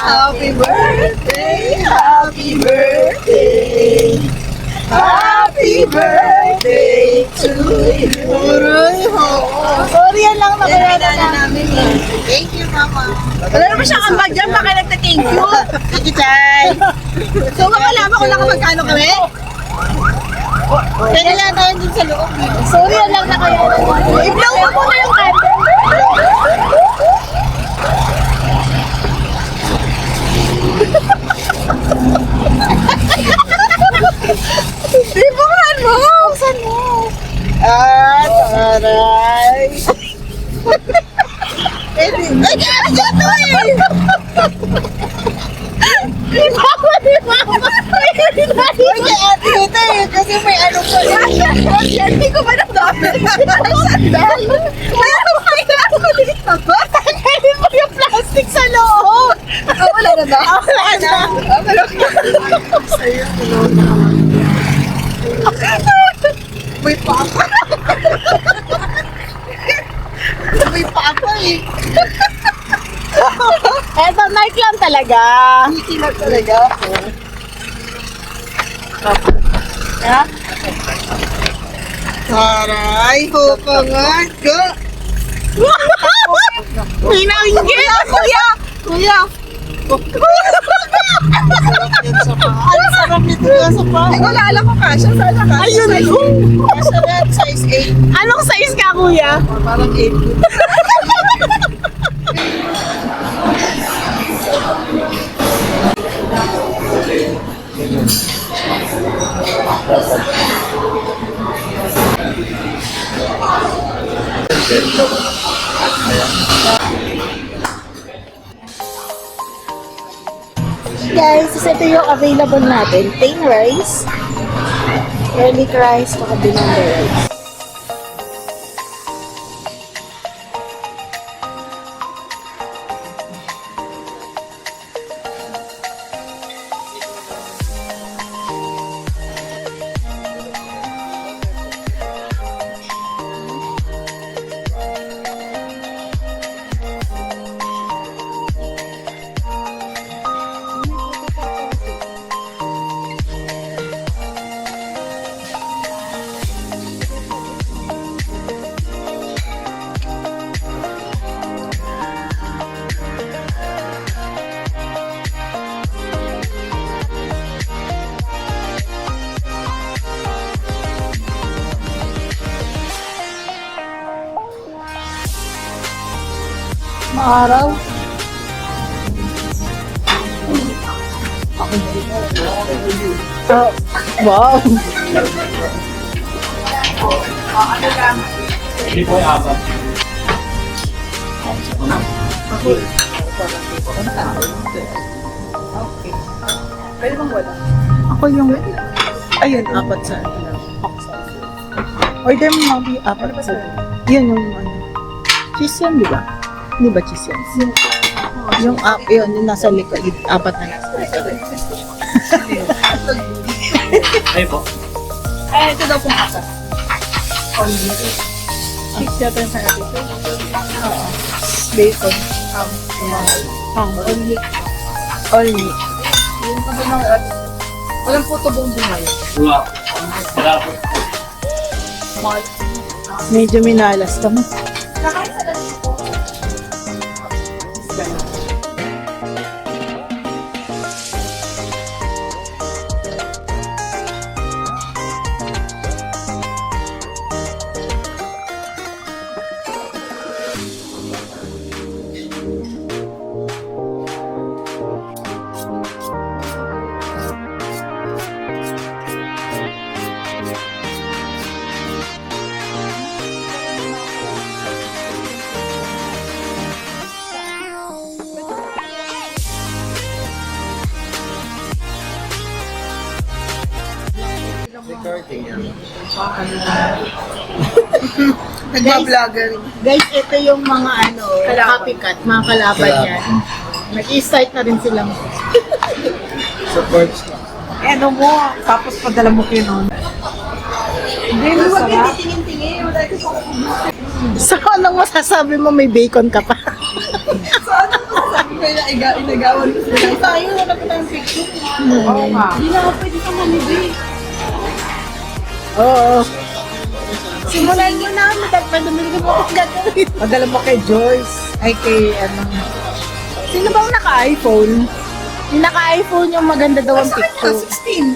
Happy birthday, happy birthday, happy birthday to you. Sorry, yan lang nakalala namin. Thank you, Mama. Wala naman siyang ambag dyan, baka nagta-thank you. Thank you, Chay. So, makalaman ko lang kung magkano kami. Pwede lang tayo dun sa loob. Sorry, yan lang nakalala. I-blow mo muna yung candle. Buksan mo! Buksan mo! Taray. Ay, kaya dyan to eh! Di mama! Uy, kaya ate ito eh. Kasi may ano po. Hindi ko ba nagdamit? Sandal? Kaya kailangan ko dito. Tanggalin mo yung plastic sa loob! Wala na ba? Wala na. Sa'yo, may papa. May papa eh. Eto, night lang talaga. Hindi na talaga ako. Yeah? Taray, hupangan ka. May nainggit! Kuya! Kuya! Ang sarap nito sa pa. Ay, wala alam ko kasha. Sana kasha. Ayun! Nasa red size 8. Anong size ka, kuya? Parang 8. Guys, ito yung available natin. Plain rice, garlic rice, baka binanda rice. Maaraw. Oh, wow. Hindi po yung apat. Pwede bang wala? Ako yung Ayun, apat sa order mo mga apat sa yun yung ano. Cheese yan, di ba? Di ba cheese yan? Yung yun, yung nasa likod, apat na nasa likod. Ay po. Ay, ito daw pong asa. Six yata sa natin. Oo. Bacon. Only. Only. Yung sabi ng walang puto buong buhay. Wala. Wala po. Medyo minalas ka mo. Nagbablogger. Guys, ito yung mga ano, copycat, mga kalaban yan. Nag-i-start na rin silang. Support lang. Eh, ano mo, tapos padala mo kayo nun. Hindi, huwag hindi tingin-tingin. So, anong masasabi mo may bacon ka pa? So, ano masasabi ko? mamaya inagawan ko sila. Tayo, wala pa tayong picture. Oo nga. Hindi na ako pwede sa mamibig. Oo. Simulan mo na, madumili ko po kung gagawin. Padala mo kay Joyce. Ay, kay ano. Sino bang naka-iPhone? Yung naka-iPhone yung maganda daw ang picture. 16.